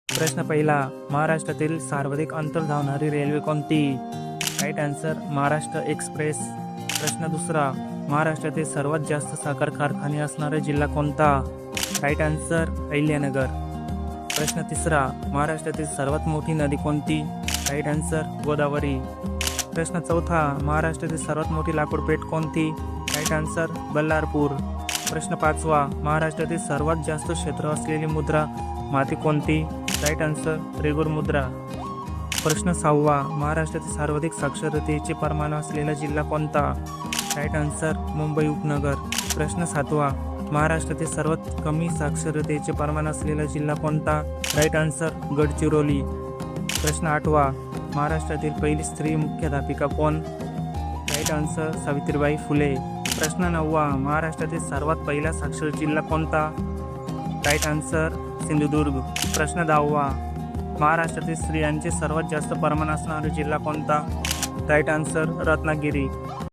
प्रश्न पहिला, महाराष्ट्रातील सर्वाधिक अंतर धावणारी रेल्वे कोणती? Right answer Maharashtra express. प्रश्न दुसरा, महाराष्ट्रातील सर्वात जास्त साखर कारखाने असणारा जिल्हा कोणता? Right answer Ahilyanagar. प्रश्न तिसरा, महाराष्ट्रातील सर्वात मोठी नदी कोणती? Right answer Godavari. प्रश्न चौथा, महाराष्ट्रातील सर्वात मोठी लाकूड पेठ कोणती? Right answer Ballarpur. प्रश्न पाचवा, महाराष्ट्रातील सर्वात जास्त क्षेत्र असलेली मुद्रा माती कोणती? राईट आन्सर रेगूर मुद्रा. प्रश्न सहावा, महाराष्ट्रातील सर्वाधिक साक्षरतेचे प्रमाण असलेला जिल्हा कोणता? राईट आन्सर मुंबई उपनगर. प्रश्न सातवा, महाराष्ट्रातील सर्वात कमी साक्षरतेचे प्रमाण असलेला जिल्हा कोणता? Right answer Gadchiroli. प्रश्न आठवा, महाराष्ट्रातील पहिली स्त्री मुख्याध्यापिका कोण? Right answer Savitribai Phule. प्रश्न नववा, महाराष्ट्रातील सर्वात पहिला साक्षर जिल्हा कोणता? Right answer Sindhudurg. प्रश्न दहावा, महाराष्ट्रातील स्त्रियांचे सर्वात जास्त प्रमाण असणारा जिल्हा कोणता? Right answer Ratnagiri.